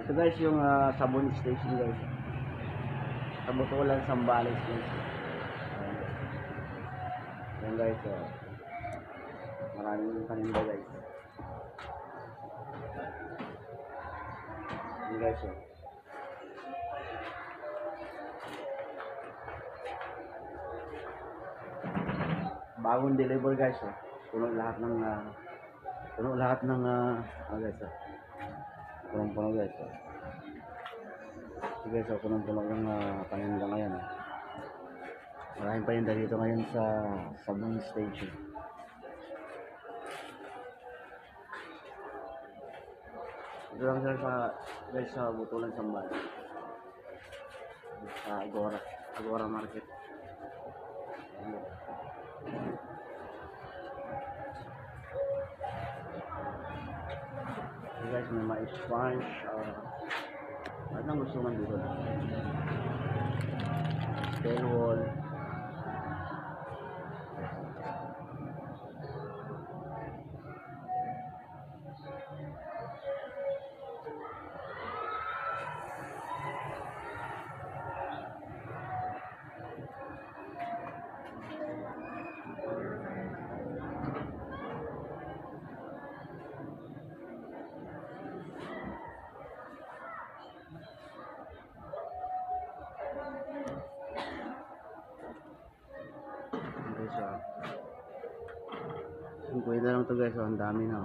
Ito guys yung Sabon Station guys. Sa Butulan, Sambales guys. Ayan guys. Maraming paninda guys. Ayan guys. Bagong deliver guys. Puno lahat ng guys. Punong-puno guys. So guys, punong-puno yung paninda ngayon. Maraming paninda dito ngayon sa Sabon Station. Ito lang sila guys sa Butulan, Sambales. Sa Agora Market. So guys, may mais punch. Ano ang gusto man dito? Steel wall. Ang kuwida lang to guys, ang dami na.